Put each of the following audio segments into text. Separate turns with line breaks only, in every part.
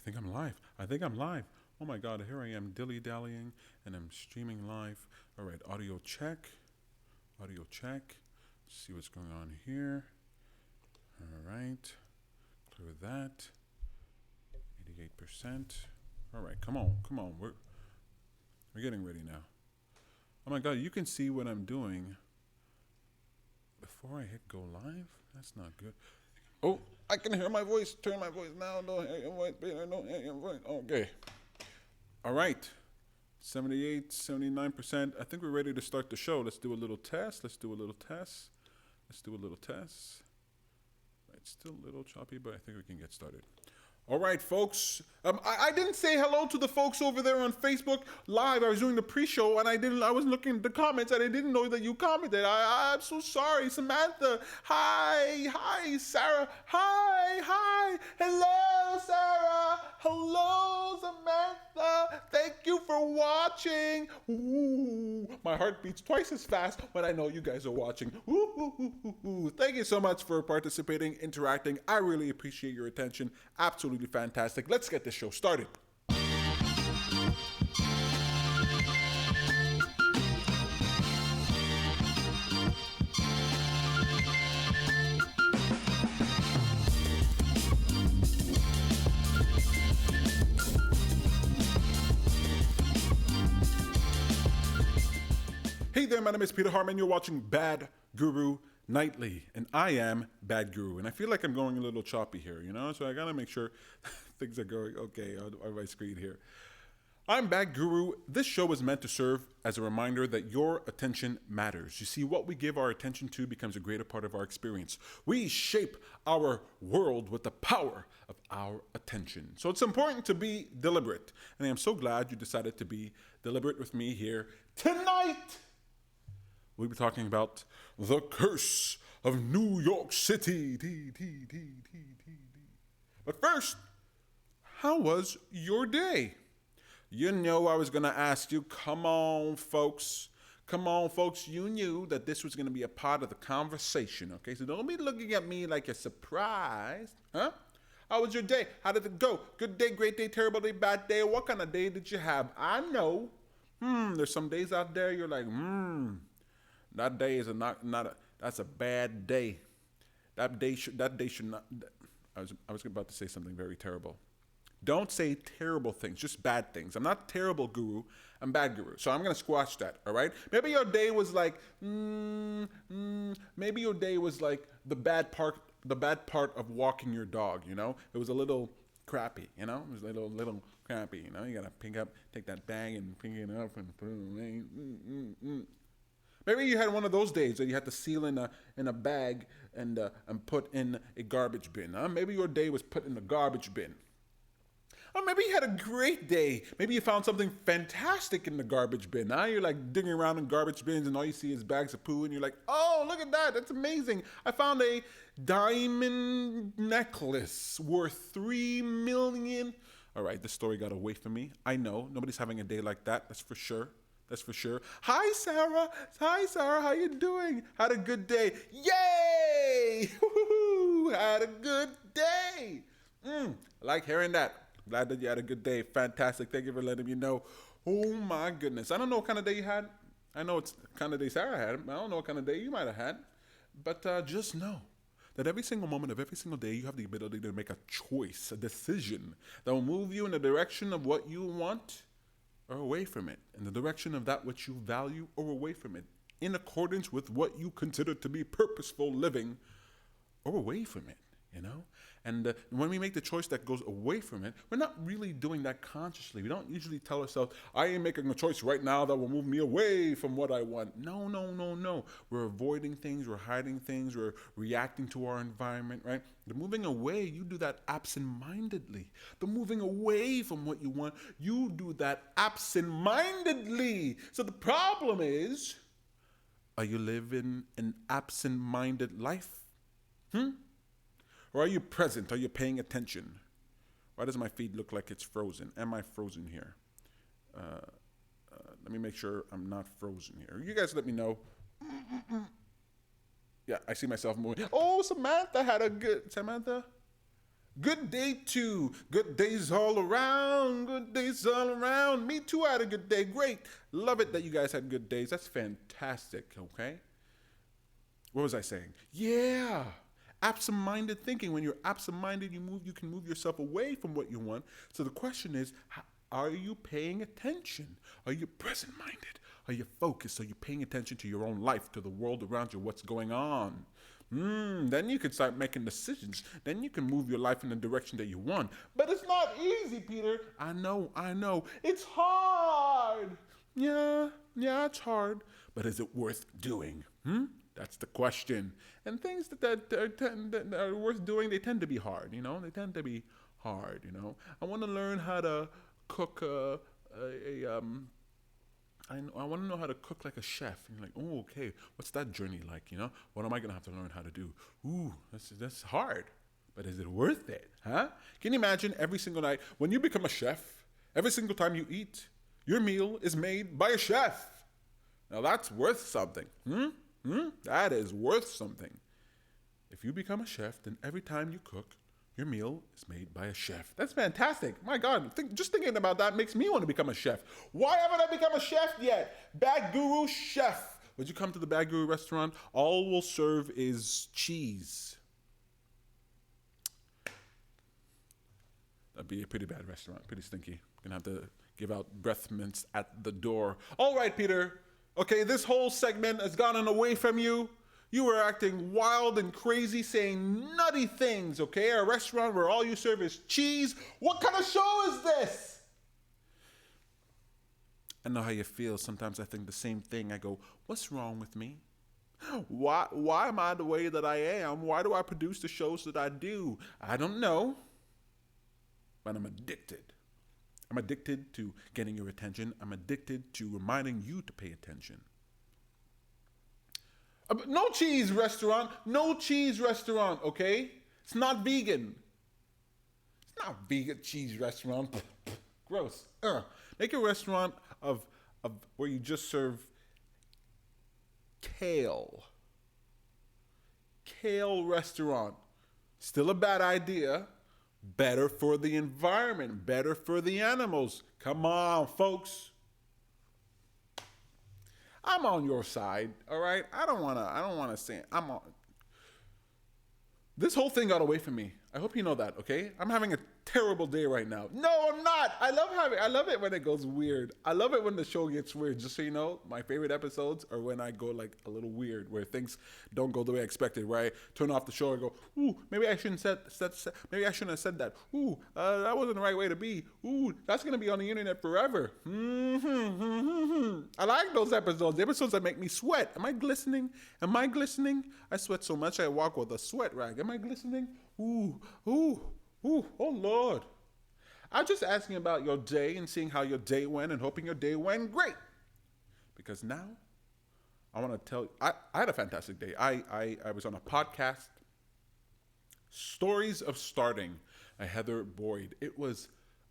think I'm live. I think I'm live. Oh my God, here I am dilly-dallying and I'm streaming live. All right, audio check. Audio check. Let's see what's going on here. All right, clear that. 88%. All right, come on. We're getting ready now. Oh my God, you can see what I'm doing before I hit go live? That's not good. Oh, I can hear my voice. Turn my voice now. Don't hear your voice. Don't hear your voice. Okay. All right. 78, 79%. I think we're ready to start the show. Let's do a little test. Right, it's still a little choppy, but I think we can get started. All right, folks. I didn't say hello to the folks over there on Facebook Live. I was doing the pre-show, and I was looking at the comments, and I didn't know that you commented. I'm so sorry, Samantha. Hi, Sarah. Hi. Hello, Sarah. Hello, Samantha. Thank you for watching. Ooh, my heart beats twice as fast when I know you guys are watching. Ooh. Thank you so much for participating, interacting. I really appreciate your attention. Absolutely fantastic. Let's get this show started. Hey there, my name is Peter Harmon. You're watching Bad Guru Nightly, and I am Bad Guru. And I feel like I'm going a little choppy here, so I gotta make sure things are going okay on my screen here. I'm Bad Guru. This show is meant to serve as a reminder that your attention matters. You see, what we give our attention to becomes a greater part of our experience. We shape our world with the power of our attention. So it's important to be deliberate. And I am so glad you decided to be deliberate with me here tonight. We'll be talking about the curse of New York City. But first, how was your day? I was going to ask you, come on, folks. You knew that this was going to be a part of the conversation, okay? So don't be looking at me like you're surprised, huh? How was your day? How did it go? Good day, great day, terrible day, bad day? What kind of day did you have? I know. There's some days out there you're like, that day is that's a bad day. That day should not. I was about to say something very terrible. Don't say terrible things, just bad things. I'm not terrible guru, I'm bad guru. So I'm gonna squash that, all right? Maybe your day was like, maybe your day was like the bad part of walking your dog, It was a little crappy, It was a little crappy, You gotta take that bag and pick it up and put it away. Maybe you had one of those days that you had to seal in a bag and put in a garbage bin. Maybe your day was put in the garbage bin. Or maybe you had a great day. Maybe you found something fantastic in the garbage bin. Now you're like digging around in garbage bins and all you see is bags of poo and you're like, oh, look at that. That's amazing. I found a diamond necklace worth $3 million. All right, this story got away from me. I know. Nobody's having a day like that. That's for sure. Hi, Sarah. How you doing? Had a good day. Yay! Woo-hoo-hoo. Had a good day. I like hearing that. Glad that you had a good day. Fantastic. Thank you for letting me know. Oh, my goodness. I don't know what kind of day you had. I know it's the kind of day Sarah had. I don't know what kind of day you might have had. But just know that every single moment of every single day, you have the ability to make a choice, a decision that will move you in the direction of what you want or away from it, in the direction of that which you value or away from it, in accordance with what you consider to be purposeful living or away from it, And when we make the choice that goes away from it, we're not really doing that consciously. We don't usually tell ourselves, I am making a choice right now that will move me away from what I want. No. We're avoiding things, we're hiding things, we're reacting to our environment, right? The moving away, you do that absent-mindedly. The moving away from what you want, you do that absent-mindedly. So the problem is, are you living an absent-minded life? Or are you present? Are you paying attention? Why does my feed look like it's frozen? Am I frozen here? Let me make sure I'm not frozen here. You guys let me know. Yeah, I see myself moving. Oh, Samantha. Good day too. Good days all around. Good days all around. Me too. I had a good day. Great. Love it that you guys had good days. That's fantastic. Okay. What was I saying? Yeah. Absent-minded thinking. When you're absent-minded, you can move yourself away from what you want. So the question is, are you paying attention? Are you present-minded? Are you focused? Are you paying attention to your own life, to the world around you, what's going on? Then you can start making decisions. Then you can move your life in the direction that you want. But it's not easy, Peter. I know. It's hard. Yeah, it's hard. But is it worth doing? That's the question. And things that are worth doing, they tend to be hard, They tend to be hard, I want to learn how to cook I want to know how to cook like a chef. And you're like, oh, okay, what's that journey like, What am I going to have to learn how to do? Ooh, that's hard. But is it worth it, huh? Can you imagine every single night when you become a chef, every single time you eat, your meal is made by a chef? Now that's worth something. That is worth something. If you become a chef, then every time you cook, your meal is made by a chef. That's fantastic. My God, just thinking about that makes me want to become a chef. Why haven't I become a chef yet? Bad Guru Chef. Would you come to the Bad Guru restaurant? All we'll serve is cheese. That'd be a pretty bad restaurant, pretty stinky. Gonna have to give out breath mints at the door. All right, Peter. Okay, this whole segment has gotten away from you. You were acting wild and crazy, saying nutty things, okay? A restaurant where all you serve is cheese. What kind of show is this? I know how you feel. Sometimes I think the same thing. I go, what's wrong with me? Why am I the way that I am? Why do I produce the shows that I do? I don't know. But I'm addicted. I'm addicted to getting your attention. I'm addicted to reminding you to pay attention. No cheese restaurant, okay? It's not vegan. It's not vegan cheese restaurant. Gross. Make a restaurant of where you just serve kale. Kale restaurant. Still a bad idea. Better for the environment, better for the animals. Come on, folks. I'm on your side, all right? I don't wanna say I'm on. This whole thing got away from me. I hope you know that, okay? I'm having a terrible day right now. No, I'm not. I love it when it goes weird. I love it when the show gets weird. Just so you know, my favorite episodes are when I go like a little weird, where things don't go the way I expected, where I turn off the show and go, ooh, maybe I shouldn't have said that. Ooh, that wasn't the right way to be. Ooh, that's gonna be on the internet forever. I like those episodes. The episodes that make me sweat. Am I glistening? I sweat so much I walk with a sweat rag. Am I glistening? Ooh, oh Lord. I'm just asking about your day and seeing how your day went and hoping your day went great. Because now I want to tell you, I had a fantastic day. I was on a podcast, Stories of Starting, by Heather Boyd. It was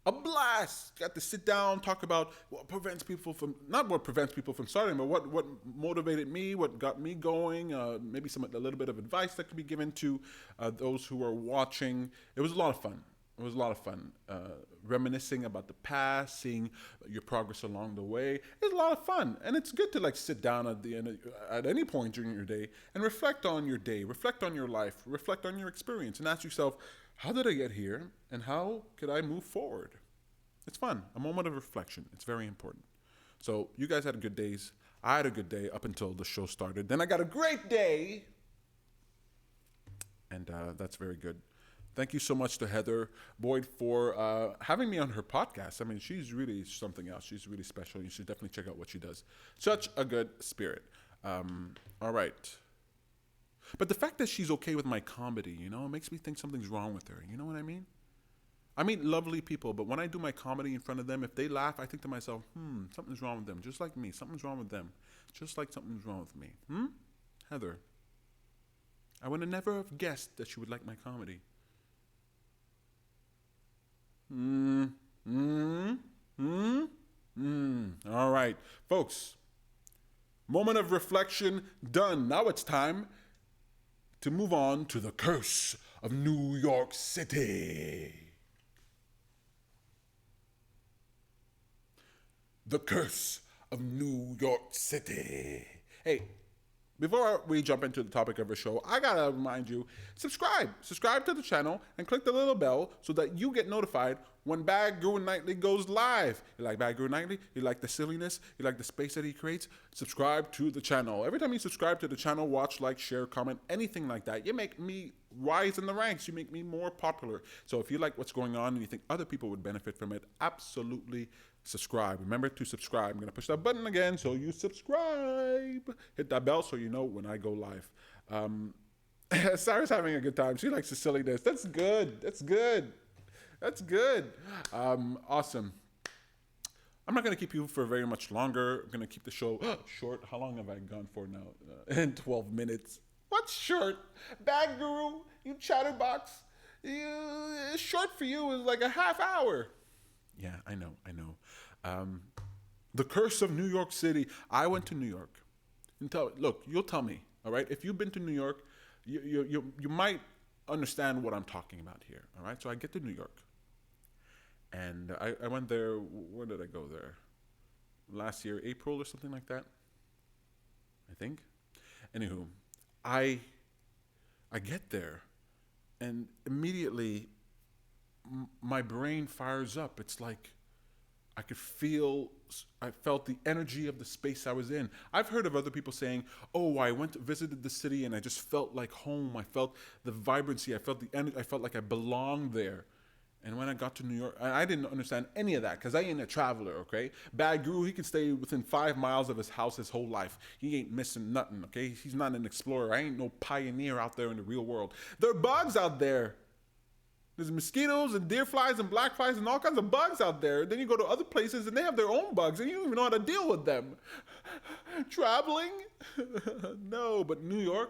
a blast. Got to sit down, talk about what prevents people from, not what prevents people from starting, but what motivated me, what got me going, maybe a little bit of advice that could be given to those who are watching. It was a lot of fun. Reminiscing about the past, seeing your progress along the way. It's a lot of fun. And it's good to like sit down at the end, at any point during your day and reflect on your day, reflect on your life, reflect on your experience, and ask yourself, how did I get here and how could I move forward? It's fun. A moment of reflection. It's very important. So you guys had good days. I had a good day up until the show started. Then I got a great day. And that's very good. Thank you so much to Heather Boyd for having me on her podcast. I mean, she's really something else. She's really special. You should definitely check out what she does. Such a good spirit. All right. But the fact that she's okay with my comedy, it makes me think something's wrong with her. You know what I mean? I meet lovely people, but when I do my comedy in front of them, if they laugh, I think to myself, something's wrong with them. Just like me. Something's wrong with them. Just like something's wrong with me. Heather. I would have never have guessed that she would like my comedy. All right, folks. Moment of reflection done. Now it's time to move on to the curse of New York City. The curse of New York City. Hey, before we jump into the topic of our show, I gotta remind you, subscribe. Subscribe to the channel and click the little bell so that you get notified when Bad Guru Nightly goes live. You like Bad Guru Nightly? You like the silliness? You like the space that he creates? Subscribe to the channel. Every time you subscribe to the channel, watch, like, share, comment, anything like that, you make me rise in the ranks. You make me more popular. So if you like what's going on and you think other people would benefit from it, absolutely subscribe. Remember to subscribe. I'm going to push that button again so you subscribe. Hit that bell so you know when I go live. Sarah's having a good time. She likes the silliness. That's good. That's good. That's good. Awesome. I'm not going to keep you for very much longer. I'm going to keep the show short. How long have I gone for now? 12 minutes. What's short? Bad Guru, you chatterbox. Short for you is like a half hour. Yeah, I know. The curse of New York City. I went to New York. And look, you'll tell me, all right? If you've been to New York, you might understand what I'm talking about here, all right? So I get to New York. And I went there, when did I go there? Last year, April or something like that, I think. Anywho, I get there, and immediately my brain fires up. It's like I felt the energy of the space I was in. I've heard of other people saying, oh, I visited the city and I just felt like home. I felt the vibrancy. I felt the energy. I felt like I belonged there. And when I got to New York, I didn't understand any of that because I ain't a traveler, okay? Bad Guru, he can stay within 5 miles of his house his whole life. He ain't missing nothing, okay? He's not an explorer. I ain't no pioneer out there in the real world. There are bugs out there. There's mosquitoes and deer flies and black flies and all kinds of bugs out there. Then you go to other places and they have their own bugs and you don't even know how to deal with them. Traveling? No, but New York?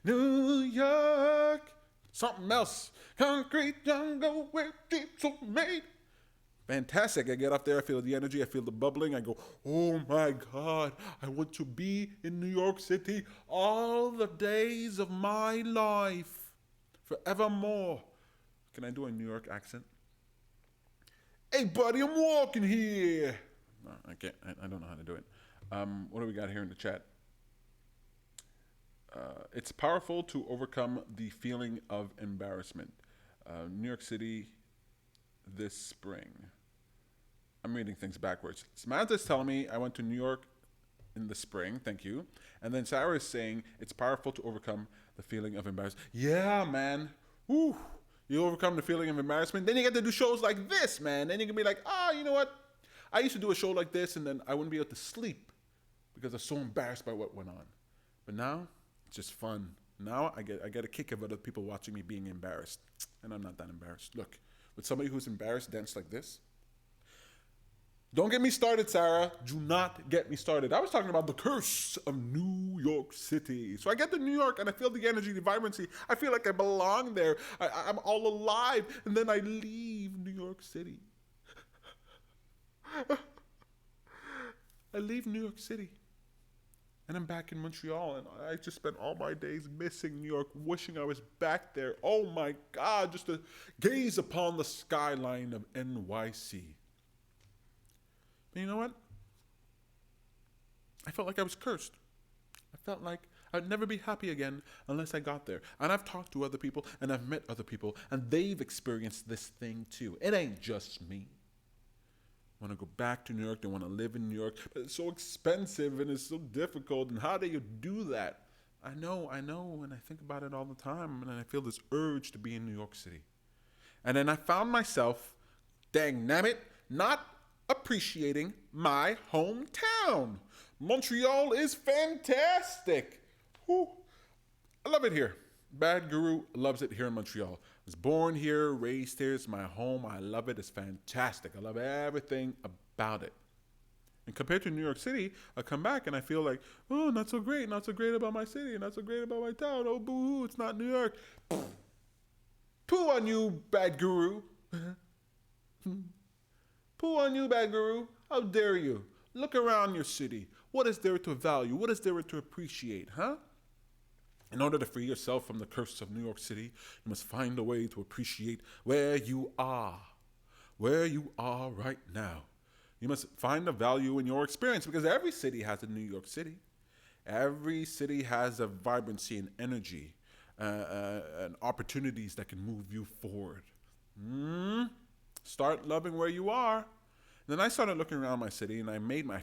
New York. Something else. Concrete jungle where dreams are made. Fantastic. I get up there, I feel the energy, I feel the bubbling. I go, oh my God, I want to be in New York City all the days of my life. Forevermore. Can I do a New York accent? Hey buddy, I'm walking here. No, I can't. I don't know how to do it. What do we got here in the chat? It's powerful to overcome the feeling of embarrassment. New York City this spring. I'm reading things backwards. Samantha's telling me I went to New York in the spring. Thank you. And then Sarah is saying it's powerful to overcome the feeling of embarrassment. Yeah, man. Woo. You overcome the feeling of embarrassment. Then you get to do shows like this, man. Then you can be like, you know what? I used to do a show like this and then I wouldn't be able to sleep because I was so embarrassed by what went on. But now, it's just fun. Now I get a kick of other people watching me being embarrassed. And I'm not that embarrassed. Look, with somebody who's embarrassed dance like this. Don't get me started, Sarah. Do not get me started. I was talking about the curse of New York City. So I get to New York and I feel the energy, the vibrancy. I feel like I belong there. I'm all alive. And then I leave New York City. I leave New York City. And I'm back in Montreal, and I just spent all my days missing New York, wishing I was back there. Oh my God, just to gaze upon the skyline of NYC. But you know what? I felt like I was cursed. I felt like I'd never be happy again unless I got there. And I've talked to other people, and I've met other people, and they've experienced this thing too. It ain't just me. Want to go back to New York, they want to live in New York, but it's so expensive and it's so difficult, and how do you do that? I know, and I think about it all the time, and I feel this urge to be in New York City. And then I found myself, dang nabbit, not appreciating my hometown. Montreal is fantastic. Whew. I love it here. Bad Guru loves it here in Montreal. I was born here, raised here. It's my home. I love it. It's fantastic. I love everything about it. And compared to New York City, I come back and I feel like, oh, not so great. Not so great about my city. Not so great about my town. Oh, boo-hoo, it's not New York. Poo on you, Bad Guru. Poo on you, Bad Guru. How dare you? Look around your city. What is there to value? What is there to appreciate, huh? In order to free yourself from the curse of New York City, you must find a way to appreciate where you are right now. You must find the value in your experience because every city has a New York City. Every city has a vibrancy and energy and opportunities that can move you forward. Start loving where you are. And then I started looking around my city, and I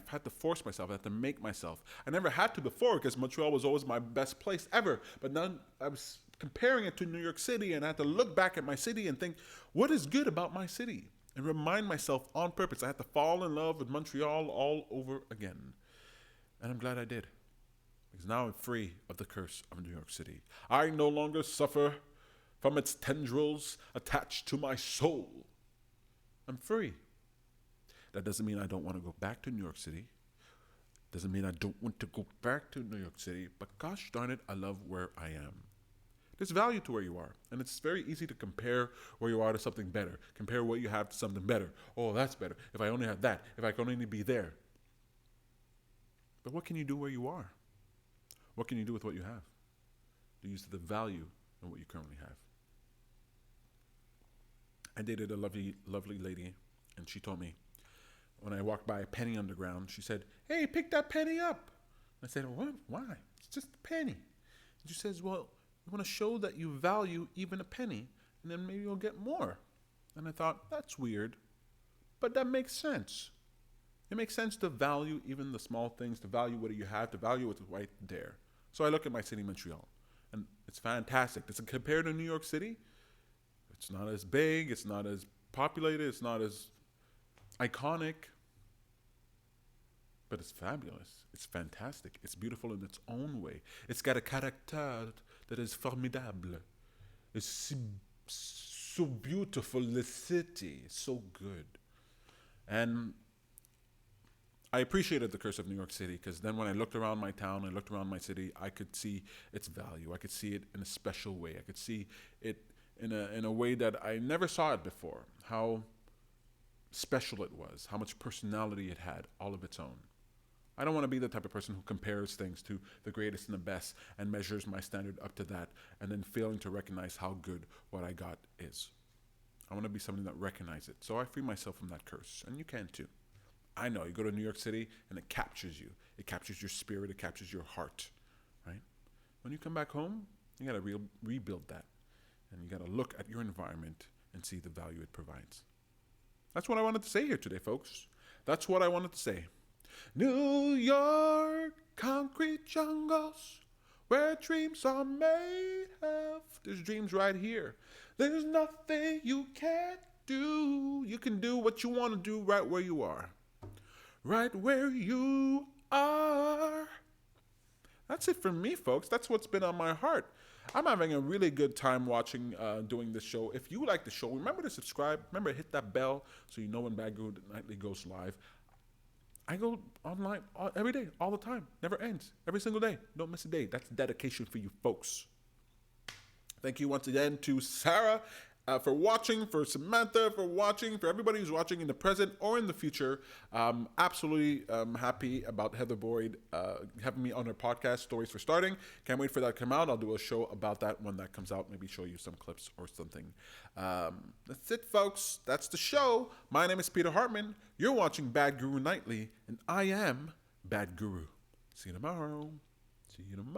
had to force myself. I had to make myself. I never had to before because Montreal was always my best place ever. But then I was comparing it to New York City, and I had to look back at my city and think, what is good about my city? And remind myself on purpose. I had to fall in love with Montreal all over again. And I'm glad I did. Because now I'm free of the curse of New York City. I no longer suffer from its tendrils attached to my soul. I'm free. That doesn't mean I don't want to go back to New York City. Doesn't mean I don't want to go back to New York City. But gosh darn it, I love where I am. There's value to where you are. And it's very easy to compare where you are to something better. Compare what you have to something better. Oh, that's better. If I only had that. If I could only be there. But what can you do where you are? What can you do with what you have? Do you see the value in what you currently have? I dated a lovely, lovely lady, and she told me, when I walked by a penny on the ground, she said, "Hey, pick that penny up." I said, "What? Why? It's just a penny." And she says, "Well, you want to show that you value even a penny, and then maybe you'll get more." And I thought, that's weird, but that makes sense. It makes sense to value even the small things, to value what you have, to value what's right there. So I look at my city, Montreal, and it's fantastic. It's compared to New York City, it's not as big, it's not as populated, it's not as iconic, but it's fabulous. It's fantastic. It's beautiful in its own way. It's got a caractère that is formidable. It's so beautiful, the city, so good. And I appreciated the curse of New York City because then when I looked around my town, I looked around my city, I could see its value. I could see it in a special way. I could see it in a way that I never saw it before. How special it was, how much personality it had, all of its own. I don't want to be the type of person who compares things to the greatest and the best and measures my standard up to that and then failing to recognize how good what I got is. I want to be somebody that recognizes it. So I free myself from that curse, and you can too. I know, you go to New York City and it captures you. It captures your spirit, it captures your heart, right? When you come back home, you got to rebuild that. And you got to look at your environment and see the value it provides. That's what I wanted to say here today, folks. That's what I wanted to say. New York, concrete jungles, where dreams are made of. There's dreams right here. There's nothing you can't do. You can do what you want to do right where you are. Right where you are. That's it for me, folks. That's what's been on my heart. I'm having a really good time doing this show. If you like the show, remember to subscribe. Remember to hit that bell so you know when Bad Guru Nightly goes live. I go online every day, all the time. Never ends. Every single day. Don't miss a day. That's dedication for you folks. Thank you once again to Sarah for watching, for Samantha for watching, for everybody who's watching in the present or in the future. Absolutely happy about Heather Boyd having me on her podcast, Stories for Starting. Can't wait for that to come out. I'll do a show about that when that comes out. Maybe show you some clips or something. That's it, folks. That's the show. My name is Peter Hartman. You're watching Bad Guru Nightly, and I am Bad Guru. See you tomorrow. See you tomorrow.